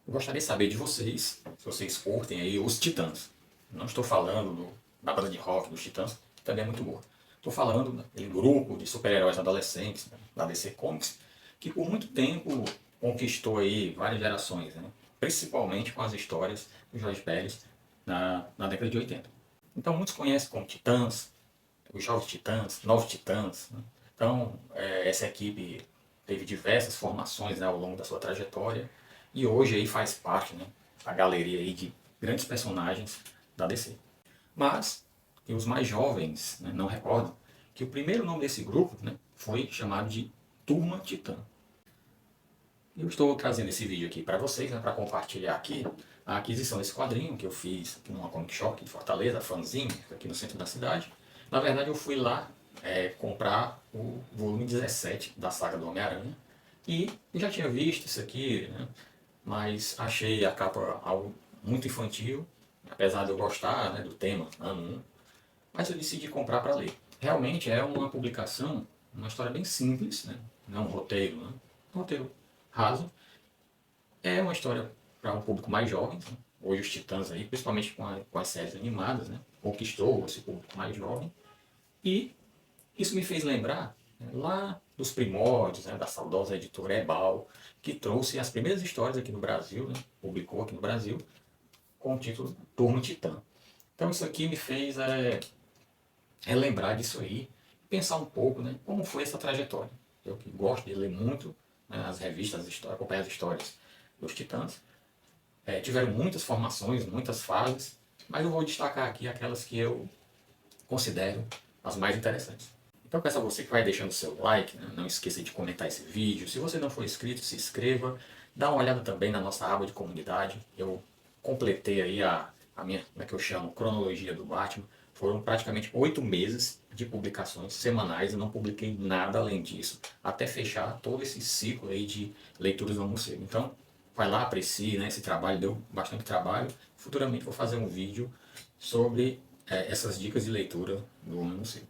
Eu gostaria de saber de vocês, se vocês curtem aí os Titãs. Não estou falando da banda de rock dos Titãs, que também é muito boa. Estou falando daquele grupo de super-heróis adolescentes, né, da DC Comics, que por muito tempo conquistou aí várias gerações, né? Principalmente com as histórias do Jorge Pérez na década de 80. Então muitos conhecem como Titãs, os Jovens Titãs, Novos Titãs, né? Então, essa equipe teve diversas formações, né, ao longo da sua trajetória e hoje aí faz parte, né, da galeria aí de grandes personagens da DC. Mas e os mais jovens, né, não recordam que o primeiro nome desse grupo, né, foi chamado de Turma Titã. Eu estou trazendo esse vídeo aqui para vocês, né, para compartilhar aqui a aquisição desse quadrinho que eu fiz aqui numa Comic Shop de Fortaleza, fanzine, aqui no centro da cidade. Na verdade, eu fui lá comprar o volume 17 da saga do Homem-Aranha e eu já tinha visto isso aqui, né, mas achei a capa algo muito infantil, apesar de eu gostar, né, do tema, ano 1, mas eu decidi comprar para ler. Realmente é uma publicação, uma história bem simples, né, não é um roteiro, né, um roteiro raso. É uma história para um público mais jovem, né? Hoje os Titãs aí, principalmente com as séries animadas, né? Conquistou esse público mais jovem. E isso me fez lembrar, né, lá dos primórdios, né, da saudosa editora Ebal, que trouxe as primeiras histórias aqui no Brasil, né? Publicou aqui no Brasil, com o título Turma Titã. Então isso aqui me fez relembrar disso aí, pensar um pouco, né, como foi essa trajetória. Eu que gosto de ler muito, né, as revistas, as histórias, acompanhar as histórias dos Titãs. Tiveram muitas formações, muitas fases, mas eu vou destacar aqui aquelas que eu considero as mais interessantes. Então peço a você que vai deixando o seu like, né? Não esqueça de comentar esse vídeo. Se você não for inscrito, se inscreva. Dá uma olhada também na nossa aba de comunidade. Eu completei aí a minha, como é que eu chamo, cronologia do Batman. Foram praticamente 8 meses de publicações semanais. Eu não publiquei nada além disso, até fechar todo esse ciclo aí de leituras do morcego. Então, vai lá, aprecie, né? Esse trabalho deu bastante trabalho. Futuramente vou fazer um vídeo sobre essas dicas de leitura do Homem Morcego.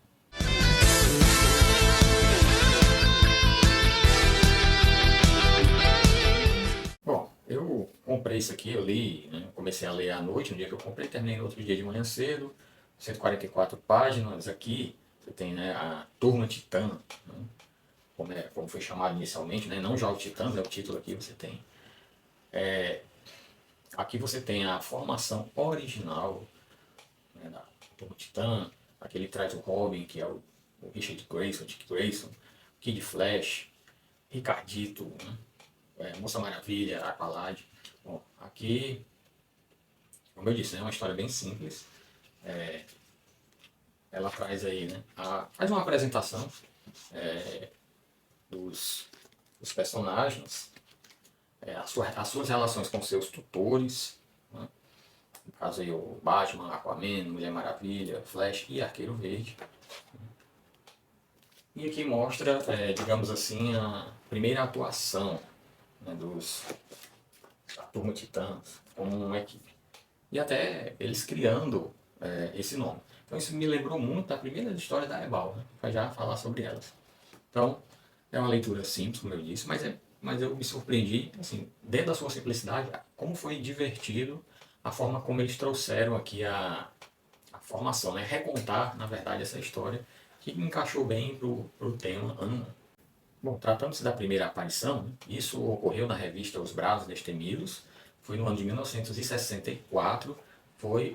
Bom, eu comprei isso aqui, eu li, né, comecei a ler à noite, no dia que eu comprei, terminei no outro dia de manhã cedo, 144 páginas aqui, você tem, né, a Turma Titã, né, como foi chamado inicialmente, né, não Jovens Titãs, é o título aqui, você tem. Aqui você tem a formação original, né, da Turma Titã, aqui ele traz o Robin, que é o Richard Grayson, Dick Grayson, Kid Flash, Ricardito, né, Moça Maravilha, Aqualad. Bom, aqui, como eu disse, é uma história bem simples. Ela traz aí, né, faz uma apresentação dos, dos personagens, as suas relações com seus tutores, né, no caso aí o Batman, Aquaman, Mulher Maravilha, Flash e Arqueiro Verde. E aqui mostra, digamos assim, a primeira atuação, né, da Turma Titãs como uma equipe. E até eles criando esse nome. Então isso me lembrou muito da primeira história da Ebal, né? Vai já falar sobre elas. Então é uma leitura simples, como eu disse, mas eu me surpreendi, assim, dentro da sua simplicidade, como foi divertido a forma como eles trouxeram aqui a formação, né? Recontar, na verdade, essa história que encaixou bem para o tema ano 1. Bom, tratando-se da primeira aparição, né, isso ocorreu na revista Os Bravos Destemidos, foi no ano de 1964, foi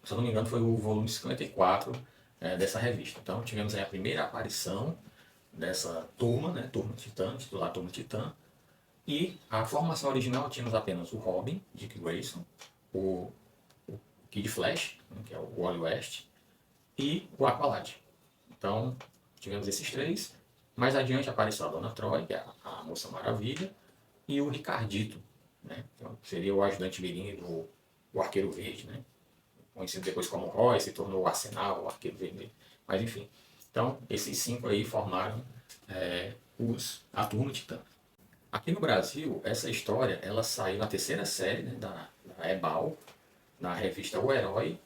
se eu não me engano, foi o volume 54 dessa revista. Então tivemos aí a primeira aparição dessa turma, né, Turma Titã, titular Turma Titã, e a formação original tínhamos apenas o Robin, Dick Grayson, o Kid Flash, né, que é o Wally West, e o Aqualad. Então tivemos esses três. Mais adiante apareceu a Dona Troy, que é a Moça Maravilha, e o Ricardito, né? Então, seria o ajudante mirim do Arqueiro Verde, né? Conhecido depois como Roy, se tornou o Arsenal, o Arqueiro Vermelho. Mas enfim, então esses 5 aí formaram a Turma Titã. Aqui no Brasil, essa história ela saiu na terceira série, né, da Ebal, na revista O Herói,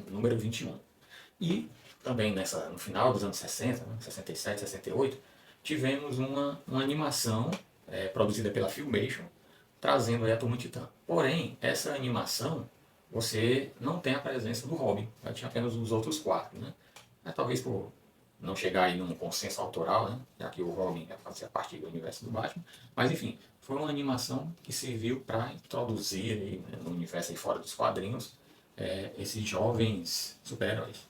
número 21. E também no final dos anos 60, né, 67, 68, tivemos uma animação produzida pela Filmation trazendo aí a Turma Titã. Porém, essa animação, você não tem a presença do Robin, já tinha apenas os outros quatro, né? Talvez por não chegar aí num consenso autoral, né? Já que o Robin fazia parte do universo do Batman. Mas enfim, foi uma animação que serviu para introduzir aí, né, no universo aí fora dos quadrinhos esses jovens super-heróis.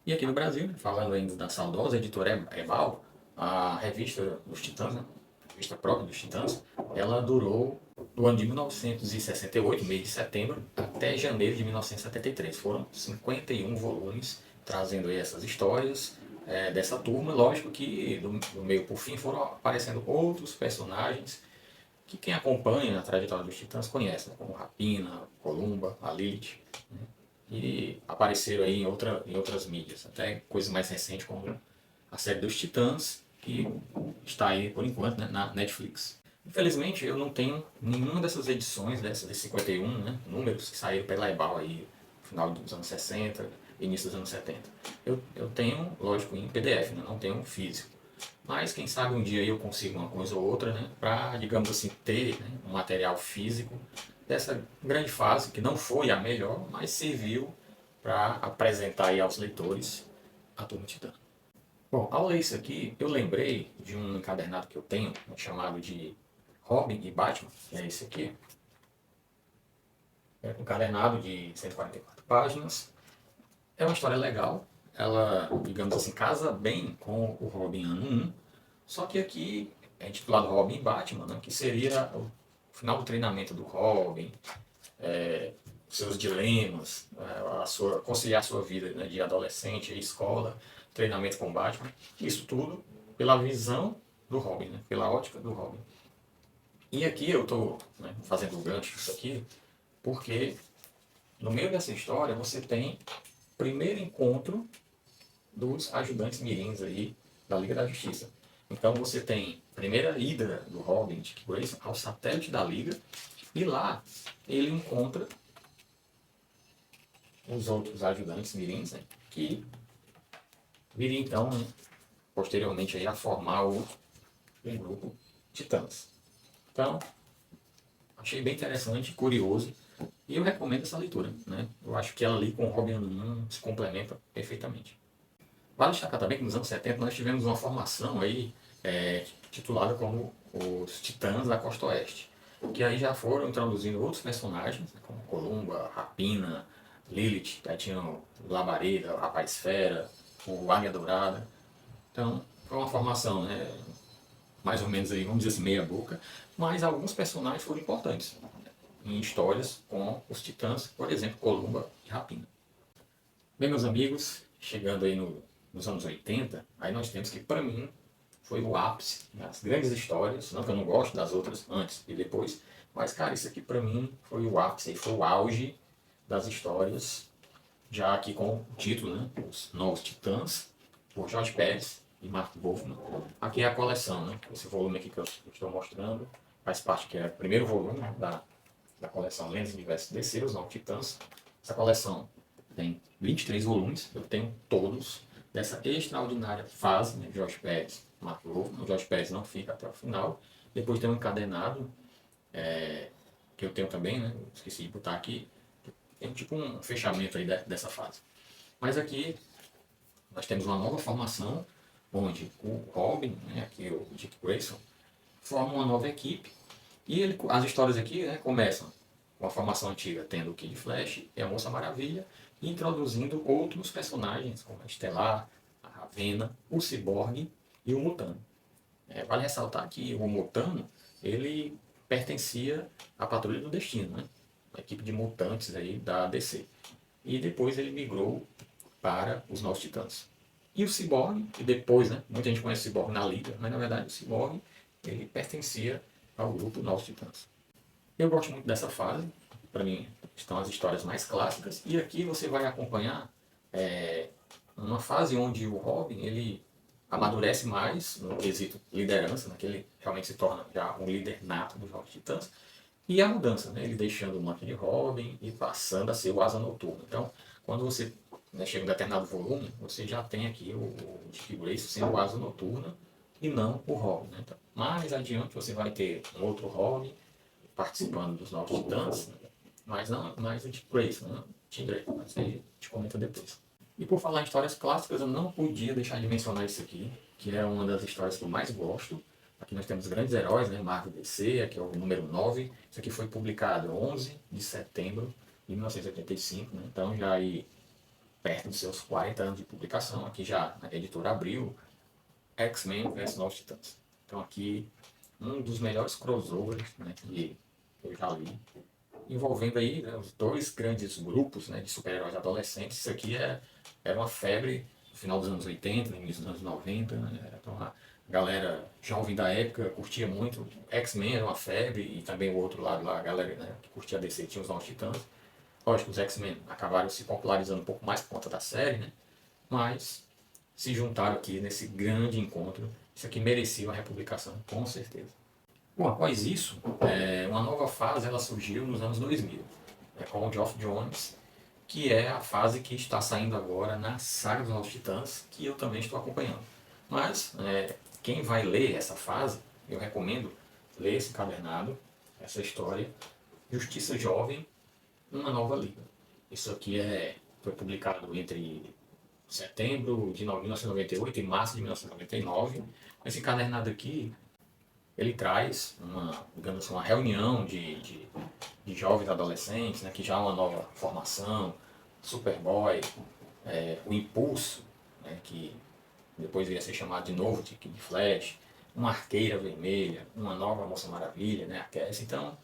E aqui no Brasil, né, falando ainda da saudosa editora Ebal, a revista dos Titãs, né, a revista própria dos Titãs, ela durou do ano de 1968, mês de setembro, até janeiro de 1973. Foram 51 volumes trazendo aí essas histórias dessa turma. Lógico que do meio por fim foram aparecendo outros personagens que quem acompanha a trajetória dos Titãs conhece, né, como Rapina, Columba, a Lilith, né, e apareceram aí em outras mídias, até coisas mais recentes como a série dos Titãs, que está aí por enquanto, né, na Netflix. Infelizmente eu não tenho nenhuma dessas edições, dessas 51 né, números que saíram pela Ebal aí no final dos anos 60, início dos anos 70. Eu tenho, lógico, em PDF, né, não tenho físico. Mas quem sabe um dia eu consigo uma coisa ou outra, né, para, digamos assim, ter, né, um material físico dessa grande fase, que não foi a melhor, mas serviu para apresentar aí aos leitores a Turma Titã. Bom, ao ler isso aqui, eu lembrei de um encadernado que eu tenho, chamado de Robin e Batman, que é esse aqui. É um encadernado de 144 páginas. É uma história legal, ela, digamos assim, casa bem com o Robin ano 1, só que aqui é intitulado Robin e Batman, né, que seria o final do treinamento do Robin, seus dilemas, conciliar a sua vida, né, de adolescente, escola, treinamento com Batman, isso tudo pela visão do Robin, né, pela ótica do Robin. E aqui eu estou, né, fazendo o gancho disso aqui, porque no meio dessa história você tem o primeiro encontro dos ajudantes mirins aí da Liga da Justiça. Então você tem a primeira ida do Robin, Dick Grayson, ao satélite da Liga, e lá ele encontra os outros ajudantes mirins, né, que viriam então, né, posteriormente aí, a formar o grupo Titãs. Então, achei bem interessante, curioso, e eu recomendo essa leitura. Né? Eu acho que ela ali com o Robin Ano se complementa perfeitamente. Vale destacar também que nos anos 70 nós tivemos uma formação aí titulada como os Titãs da Costa Oeste, que aí já foram introduzindo outros personagens, né, como Columba, Rapina, Lilith, aí tinha o Labareda, o Rapaz Fera, o Águia Dourada. Então, foi uma formação, né, mais ou menos aí, vamos dizer assim, meia boca, mas alguns personagens foram importantes em histórias com os Titãs, por exemplo, Columba e Rapina. Bem, meus amigos, chegando aí nos anos 80, aí nós temos que, para mim, foi o ápice das grandes histórias, não que eu não gosto das outras antes e depois, mas, cara, isso aqui para mim foi o ápice, foi o auge das histórias, já aqui com o título, né, Os Novos Titãs, por Jorge Pérez e Mark Wolfman. Aqui é a coleção, né, esse volume aqui que eu estou mostrando, faz parte, que é o primeiro volume da coleção Lendas do Universo DC, Os Novos Titãs. Essa coleção tem 23 volumes, eu tenho todos dessa extraordinária fase, né, Jorge Pérez, Mark Wolfman. O Jorge Pérez não fica até o final. Depois tem um encadenado, que eu tenho também, né, esqueci de botar aqui, tem tipo um fechamento aí dessa fase. Mas aqui nós temos uma nova formação, onde o Robin, né, aqui o Dick Grayson, forma uma nova equipe, e as histórias aqui, né, começam com a formação antiga, tendo o Kid Flash e a Moça Maravilha, introduzindo outros personagens, como a Estelar, a Ravena, o Ciborgue e o Mutano. Vale ressaltar que o Mutano, ele pertencia à Patrulha do Destino, né? Uma equipe de mutantes aí da DC. E depois ele migrou para os Novos Titãs. E o Ciborgue, que depois, né, muita gente conhece o Ciborgue na Liga, mas na verdade o Ciborgue, ele pertencia ao grupo Novos Titãs. Eu gosto muito dessa fase, para mim estão as histórias mais clássicas, e aqui você vai acompanhar uma fase onde o Robin ele amadurece mais no quesito liderança, né, que ele realmente se torna já um líder nato dos Novos Titãs, e a mudança, né, ele deixando o manto de Robin e passando a ser o Asa Noturna. Então, quando você, né, chega em um determinado volume, você já tem aqui o Dick Grayson sendo o Asa Noturna e não o Robin. Né? Então, mais adiante você vai ter um outro Robin, participando dos Novos Titãs, né? Mas não mais o Dick Grayson, né? Tim Drake, mas aí a gente comenta depois. E por falar em histórias clássicas, eu não podia deixar de mencionar isso aqui, que é uma das histórias que eu mais gosto. Aqui nós temos grandes heróis, né? Marvel DC, aqui é o número 9. Isso aqui foi publicado 11 de setembro de 1985, né? Então já aí perto dos seus 40 anos de publicação. Aqui já a editora abriu X-Men vs Novos Titãs. Então aqui um dos melhores crossovers, né, que eu já li, envolvendo aí, né, os dois grandes grupos, né, de super-heróis adolescentes. Isso aqui era uma febre no final dos anos 80, no início dos anos 90. Né? Então a galera jovem da época curtia muito. X-Men era uma febre e também o outro lado lá, a galera, né, que curtia a DC tinha os Novos Titãs. Lógico, os X-Men acabaram se popularizando um pouco mais por conta da série, né? Mas se juntaram aqui nesse grande encontro. Isso aqui merecia uma republicação, com certeza. Bom, após isso, uma nova fase ela surgiu nos anos 2000, com o Geoff Johns, que é a fase que está saindo agora na saga dos Novos Titãs, que eu também estou acompanhando. Mas quem vai ler essa fase, eu recomendo ler esse encadernado, essa história, Justiça Jovem, uma nova liga. Isso aqui foi publicado entre setembro de 1998 e março de 1999. Esse encadernado aqui, ele traz digamos assim, uma reunião de jovens adolescentes, né, que já há uma nova formação, Superboy, o Impulso, né, que depois iria ser chamado de novo de Kid Flash, uma Arqueira Vermelha, uma nova Moça Maravilha, né, a Cassie. Então,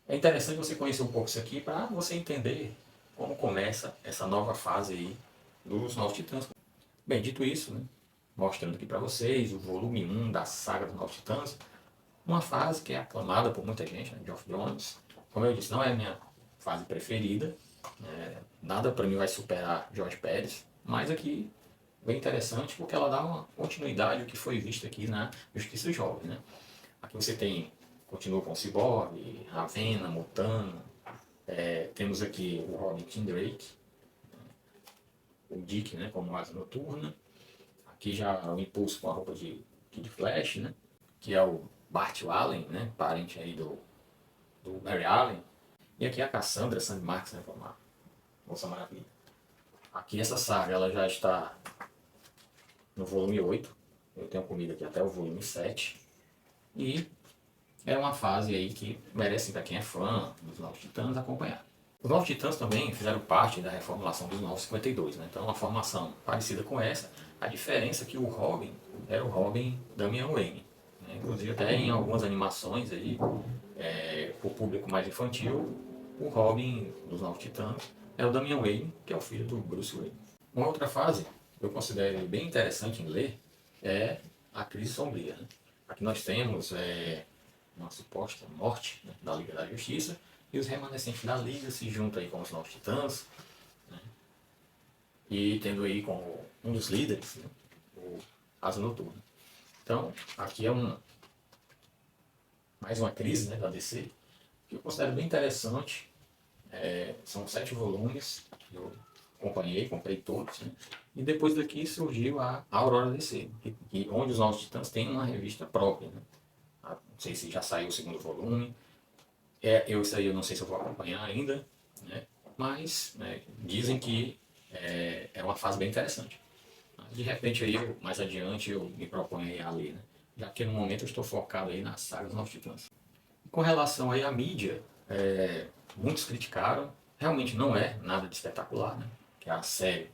é interessante você conhecer um pouco isso aqui para você entender como começa essa nova fase aí dos Novos Titãs. Bem, dito isso, né, mostrando aqui para vocês o volume 1 da saga dos Novos Titãs, uma fase que é aclamada por muita gente, né, Geoff Johns. Como eu disse, não é a minha fase preferida, nada para mim vai superar Jorge Pérez, mas aqui bem interessante porque ela dá uma continuidade ao que foi visto aqui na Justiça Jovem. Né? Aqui você continua com o Cyborg, Ravena, Mutano, temos aqui o Robin Tim Drake, o Dick, né, como Asa Noturna, aqui já o Impulso com a roupa de Kid Flash, né, que é o Bart Allen, né, parente aí do Barry Allen, e aqui a Cassandra Sandy Marks, né, como a Moça Maravilha. Aqui essa saga ela já está no volume 8, eu tenho comido aqui até o volume 7, e é uma fase aí que merece, para quem é fã dos Novos Titãs, acompanhar. Os Novos Titãs também fizeram parte da reformulação dos Novos 52, né? Então uma formação parecida com essa, a diferença é que o Robin era o Robin Damian Wayne. Né? Inclusive até em algumas animações aí, para o público mais infantil, o Robin dos Novos Titãs é o Damian Wayne, que é o filho do Bruce Wayne. Uma outra fase que eu considero bem interessante em ler é a Crise Sombria. Né? Aqui nós temos uma suposta morte, né, da Liga da Justiça, e os remanescentes da Liga se juntam aí com os Novos Titãs, né, e tendo aí como um dos líderes, né, o Asa Noturna. Então, aqui é mais uma crise, né, da DC, que eu considero bem interessante. São 7 volumes, eu comprei todos, né, e depois daqui surgiu a Aurora DC, onde os Novos Titãs têm uma revista própria. Né. Não sei se já saiu o segundo volume. Isso aí eu não sei se eu vou acompanhar ainda, né? Mas dizem que é uma fase bem interessante. De repente aí, mais adiante, eu me proponho a ler, né? Já que no momento eu estou focado aí na saga dos Novos Titãs. Com relação aí à mídia, muitos criticaram, realmente não é nada de espetacular, né? Que a série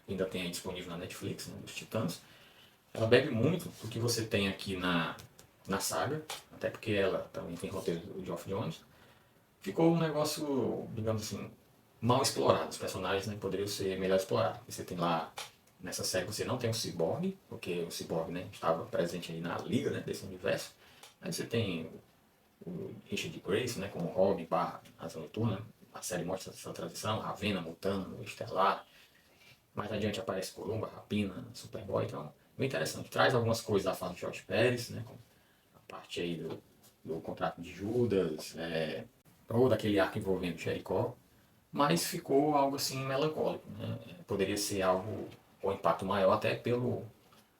ainda tem aí disponível na Netflix, né, dos Titãs. Ela bebe muito do que você tem aqui na saga, até porque ela também tem roteiro do Geoff Johns. Ficou um negócio, digamos assim, mal explorado. Os personagens, né, poderiam ser melhor explorados. Você tem lá, nessa série você não tem o Cyborg, porque o Cyborg, né, estava presente aí na liga, né, desse universo. Aí você tem o Richard Grace, né, como Robin barra Asa Noturna. A série mostra essa transição, Ravena, Mutano, Estelar. Mais adiante aparece Columba, Rapina, Superboy. Então, bem interessante. Traz algumas coisas da fase de George Pérez, né, com a parte aí do contrato de Judas, ou daquele arco envolvendo Jericó, mas ficou algo assim melancólico. Né? Poderia ser algo com impacto maior até pelo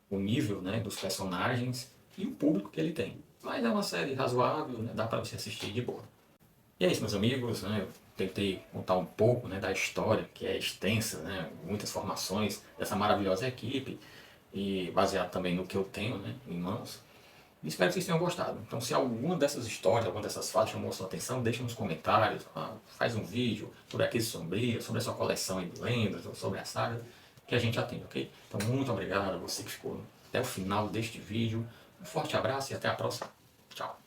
o nível, né, dos personagens e o público que ele tem. Mas é uma série razoável, né? Dá para você assistir de boa. E é isso, meus amigos, né? Eu tentei contar um pouco, né, da história, que é extensa, né? Muitas formações dessa maravilhosa equipe e baseado também no que eu tenho, né, em mãos. E espero que vocês tenham gostado. Então, se alguma dessas histórias, alguma dessas falas chamou a sua atenção, deixa nos comentários. Faz um vídeo sobre a Crise Sombria, sobre a sua coleção de lendas, ou sobre a saga, que a gente atende, ok? Então, muito obrigado a você que ficou até o final deste vídeo. Um forte abraço e até a próxima. Tchau.